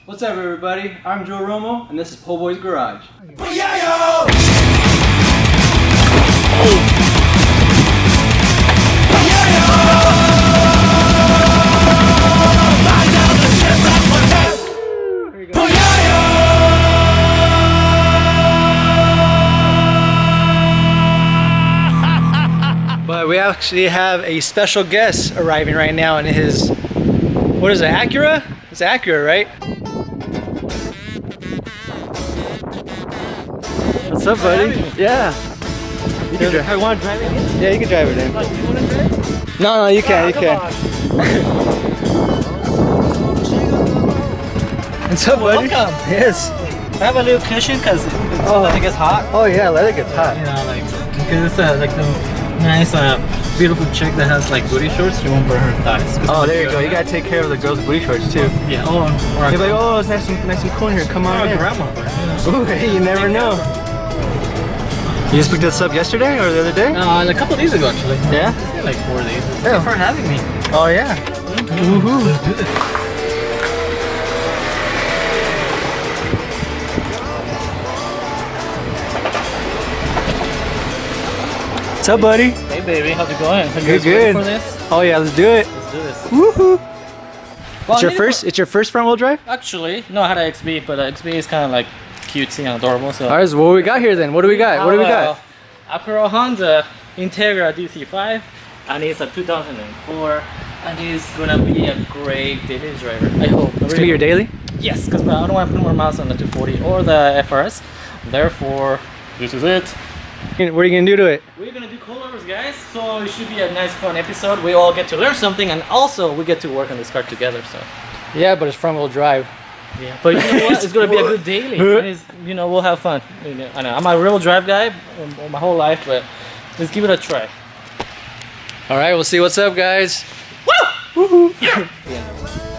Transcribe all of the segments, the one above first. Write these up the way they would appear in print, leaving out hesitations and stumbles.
What's up, everybody? I'm Joe Romo, and this is Po Boy's Garage. But we actually have a special guest arriving right now in his, what is it, Acura? It's Acura, right? What's up, buddy? Yeah. You can drive. I want to drive it in? Yeah, you can drive it in. Like, you want to drive? No, you can't, you can't. What's up, buddy? Welcome. Yes. I have a little cushion because it gets hot. Oh yeah, let it get hot. You know, like, because it's like the nice, beautiful chick that has like booty shorts. She won't burn her thighs. Oh, there you go. You gotta take care of the girls' booty shorts too. Yeah. You're like, oh, it's nice and cool here. Come on in. Ooh, hey, you never know. You just picked this up yesterday or the other day? A couple of days ago, actually. Yeah? Like 4 days. Yeah. Thanks for having me. Oh, yeah. Woohoo. Let's do this. What's up, buddy? Hey, baby. How's it going? Are you Good, guys ready good. for this? Oh, yeah, let's do it. Let's do this. Woohoo. Well, It's your first front wheel drive? Actually, no, I had an XB, but XB is kind of like cutesy and adorable. So. All right, so what we got here then? What do we got? What do we got? Acura Honda Integra DC5, and it's a 2004, and it's gonna be a great daily driver. I hope. It's gonna be your daily? Yes, because I don't want to put more miles on the 240 or the FRS. Therefore, this is it. What are you gonna do to it? We're gonna do coilovers, guys. So it should be a nice, fun episode. We all get to learn something, and also we get to work on this car together. So. Yeah, but it's front wheel drive. Yeah, but you know what? It's gonna be a good daily. You know, we'll have fun. You know, I know I'm a real drive guy my whole life, but let's give it a try. All right, we'll see what's up, guys. Woo! Woohoo! Yeah.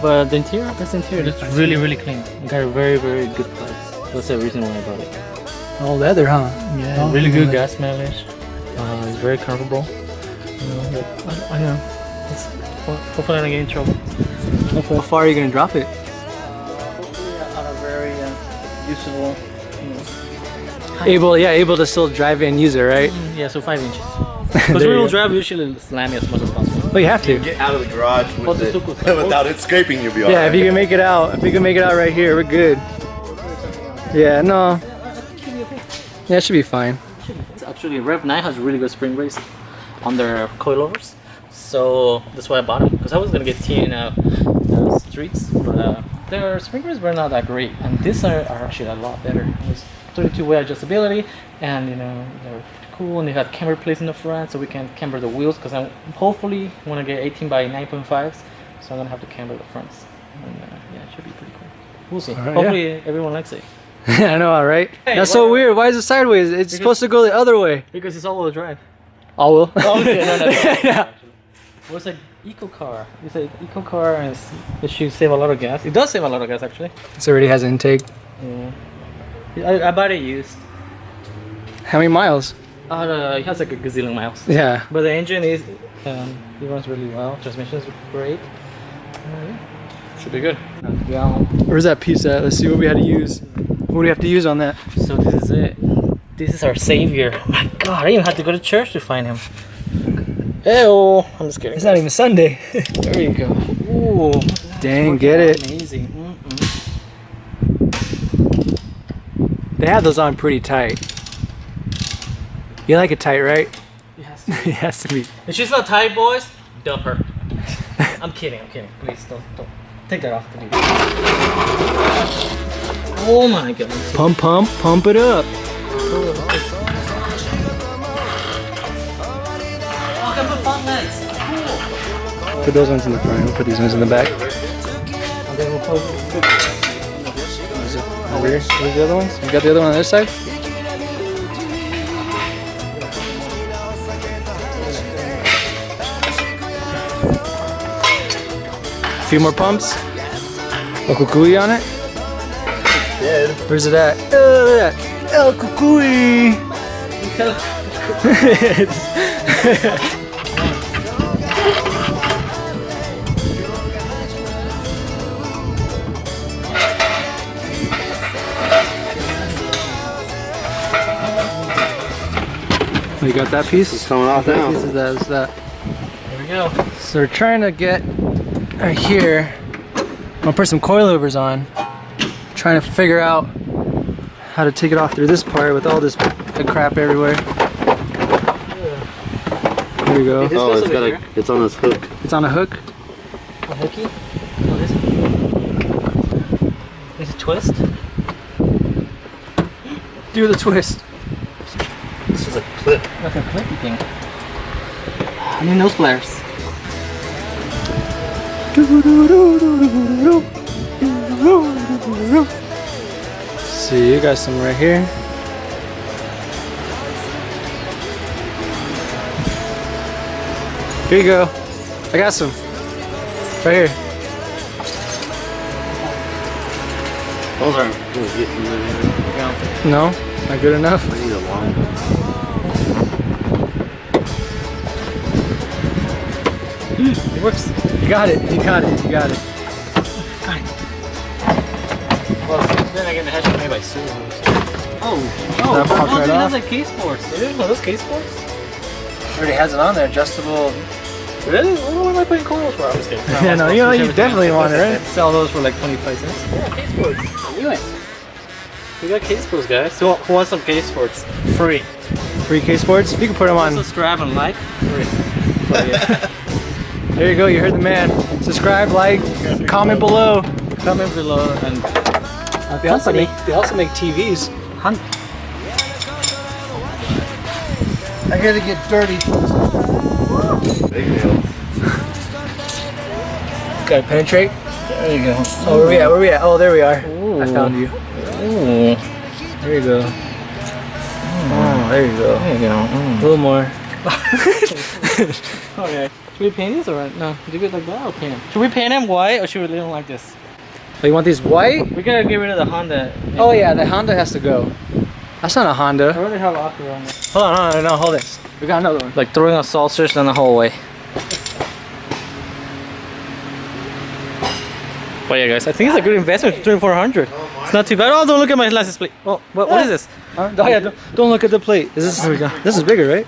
But the interior, that's really, really clean. It got a very, very good price. That's the reason why I bought it. All leather, huh? Yeah, oh, really good gas mileage. It's very comfortable. You know, but I know. Hopefully I don't get in trouble. How far are you gonna drop it? On a very usable, you know, Able to still drive it and use it, right? Yeah, so 5 inches. Because real drive usually slam it as much as possible. Well, you have to. Get out of the garage with it, without it scraping, you'll be alright. Yeah, if you can make it out, right here, we're good. Yeah, no. Yeah, it should be fine. Actually, Rev 9 has really good spring rates on their coilovers, so that's why I bought them. Because I was gonna get TN streets, but their spring rates were not that great, and these are actually a lot better. It's 32-way adjustability, and you know they're cool, and they have camber plates in the front, so we can camber the wheels. Because I hopefully want to get 18 by 9.5s, so I'm gonna have to camber the fronts. And yeah, it should be pretty cool. We'll see. Right, Hopefully everyone likes it. I know, right? Hey, that's so weird. Why is it sideways? It's supposed to go the other way. Because it's all-wheel drive. All-wheel? Oh, okay, no. Yeah. Well, it's an eco car. It's an eco car, and it should save a lot of gas. It does save a lot of gas, actually. This already has intake. Yeah. I bought it used. How many miles? It has like a gazillion miles. Yeah. But the engine is, it runs really well. Transmission is great. Yeah. Should be good. Yeah. Where's that piece at? Let's see what we had to use. What do we have to use on that? So this is it. This is our savior. Oh my God, I even had to go to church to find him. Ew, I'm just kidding. It's not even Sunday. There you go. Ooh. Dang, get it. Amazing. They have those on pretty tight. You like it tight, right? It has to be. It has to be. If she's not tight, boys, dump her. I'm kidding. Please don't take that off. Oh my God. Pump it up. Oh, I can put front legs. Cool. Put those ones in the front. We'll put these ones in the back. And then we'll put Over here. Where's the other ones? You got the other one on this side? A few more pumps. A kukui on it. Dead. Where's it at? Look at that. El kukui. You got that piece? It's coming off now. Piece is that, is that. There we go. So we're trying to get right here. I'm gonna put some coilovers on. Trying to figure out how to take it off through this part with all this crap everywhere. There we go. Oh, it's got a, it's on this hook. It's on a hook. A hooky? What is it? Is it twist? Do the twist. This is a clip. Like a clippy thing. I need nose pliers. See, you got some right here. Here you go. I got some. Right here. Those aren't gonna get in there. No? Not good enough? I need a line. It works. You got it. You got it. You got it. Well, then I get the headshot made by Subaru. Oh, that popped right it off? has like case ports. Is it one of those case ports? Already has it on there. Adjustable. Really? What am I putting coils for? I'm just kidding. Yeah, no, you know, you definitely want it, right? Sell those for like 25 cents. Yeah, case ports. I knew it. We got case ports, guys. So who wants some case ports? Free. Free case boards. You can put them on. Subscribe and like. Free. But yeah. There you go. You heard the man. Subscribe, like, comment below. Comment below and They also make TVs. I gotta get dirty. Big nails. Gotta penetrate. there you go. Oh, where we at? Where we at? Oh, there we are. Ooh. I found you. Ooh. There you go. Oh, there you go. There you go. A little more. Okay. Should we paint these or no? Do it like that or paint them? Should we paint them white or should we leave them like this? Oh, you want these white? We gotta get rid of the Honda. Oh yeah, the Honda has to go. That's not a I Honda. already have Acura on it. Hold on, no, hold this. We got another one. Like throwing a saucers down the hallway. But yeah, guys, I think it's a good investment. 2,400. It's not too bad. Oh, don't look at my license plate. Oh, what is this? Oh yeah, don't look at the plate. Is this? There we go. This is bigger, right?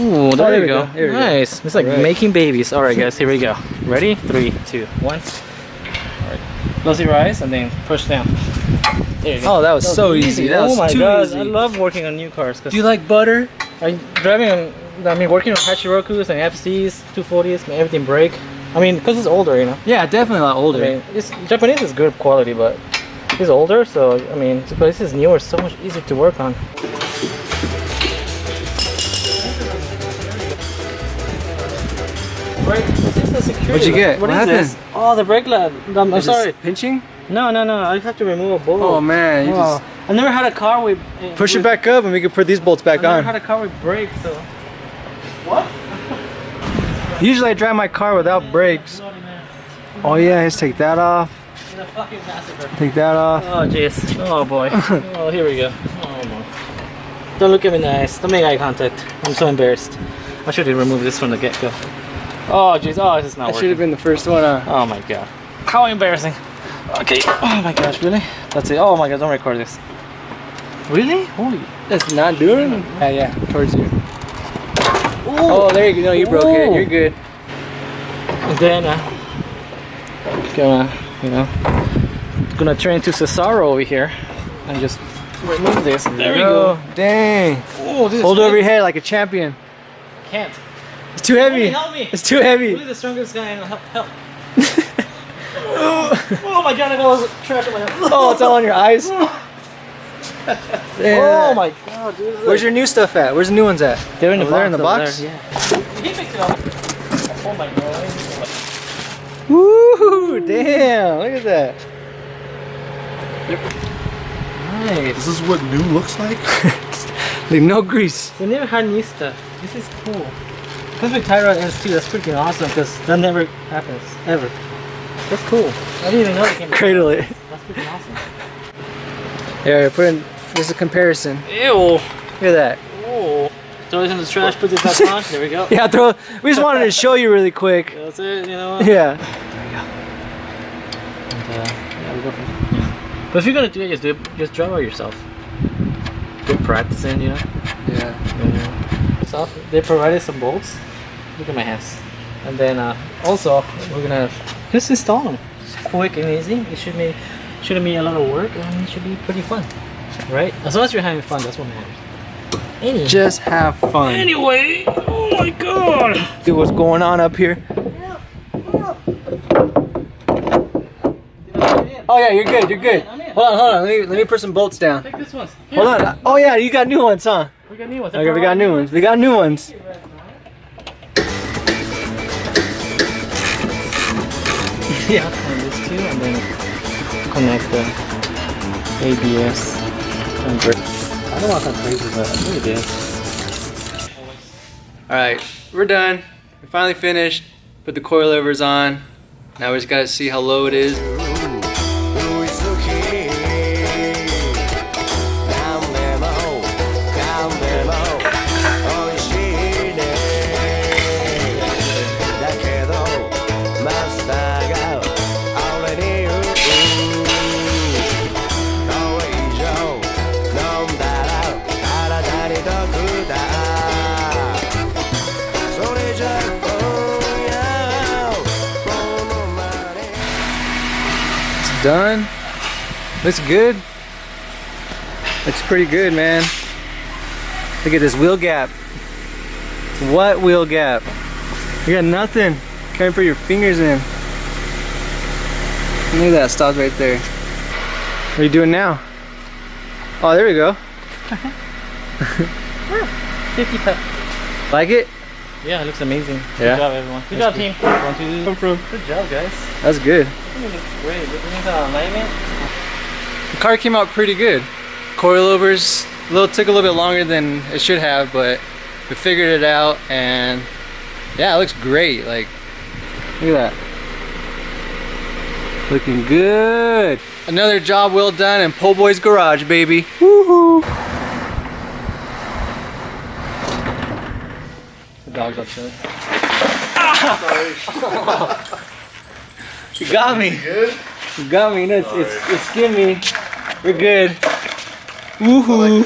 Ooh, there, there you we go. go. There we go. Nice. It's like Alright. making babies. All right, guys, here we go. Ready? 3, 2, 1. All right. Close your eyes and then push down. There you go. Oh, that was so easy. That was oh my too god, easy. I love working on new cars. Do you like butter? I'm driving on, working on Hachirokus and FCs, 240s, and everything brake. I mean, because it's older, you know. Yeah, definitely a lot older. I mean, Japanese is good quality, but it's older, so I mean, but this is newer, so much easier to work on. What'd you get? What What is this? happened? Oh, the brake lab. I'm Is this sorry. pinching? No, I have to remove a bolt. Oh man, you Oh, I never had a car with. just push it back up and we can put these bolts back I never on. had a car with brakes, so. What? Usually I drive my car without brakes. Bloody man. Oh yeah, let's take that off. It's a fucking massacre. Take that off. Oh jeez. Oh boy. Oh, here we go. Oh no. Don't look at me nice. Don't make eye contact. I'm so embarrassed. I should have removed this from the get-go. Oh jeez. Oh, this is not That should working. have been the first one. Oh my god. How embarrassing. Okay. Oh my gosh, really? That's it. Oh my god, don't record this. Really? Holy. It's not doing. Yeah, towards you. Ooh. Oh, there you go. No, you broke it. Ooh. You're good. And then gonna turn to Cesaro over here and just remove this. There we go. Dang. Oh, this Hold is over your head like a champion. Can't. It's too heavy. Help me. It's too heavy. Really the strongest guy in help. Oh my god, I got trash in my head. Oh, it's all on your eyes. Oh my god, dude. Where's your new stuff at? Where's the new ones at? They're in the Over there in the box. box? Over there, yeah. He picked it up. Oh my god. Woo! Damn! Look at that. Nice. This is what new looks like? Like no grease. We never had new stuff. This is cool. Because with Tyrod S2, that's freaking awesome because that never happens. Ever. That's cool. I didn't even know it came. Cradle it. That's freaking awesome. Here, put in. There's a comparison. Ew. Look at that. Oh. Throw it in the trash, put it back on. There we go. Yeah, we just wanted to show you really quick. That's it, you know what? Yeah. And, yeah, we go from But if you're gonna do it, just drive it yourself. good practicing, you know. Yeah. So they provided some bolts. Look at my hands. And then also we're gonna just install them. It's quick and easy. It shouldn't be a lot of work, and it should be pretty fun, right? As long as you're having fun, that's what matters. Anyway. Just have fun. Anyway, oh my god! See what's going on up here. Oh yeah, you're good. You're good. Hold on. Let me put some bolts down. Take this one. Hold on. Oh yeah, you got new ones, huh? We got new ones. Okay, we got new ones. We got new ones. Yeah, and this too, and then connect the ABS and brake. I don't want to sound crazy, but I really did. Alright, we're done. We finally finished. Put the coilovers on. Now we just gotta see how low it is. Done. Looks good. Looks pretty good, man. Look at this wheel gap. What wheel gap? You got nothing. Can't put your fingers in. Look at that, stops right there. What are you doing now? Oh, there we go. 50 pep. Like it? Yeah, it looks amazing. Yeah. Good job, everyone. Good job, team. 1, 2, Come from. Good job, guys. That's good. I think it looks great. Looking at alignment. The car came out pretty good. Coilovers took a little bit longer than it should have, but we figured it out, and yeah, it looks great. Like, look at that. Looking good. Another job well done in Po' Boy's garage, baby. Woohoo! The dog's upset. You got me. Good? You got me. No, it's skimmy. We're good. Woohoo!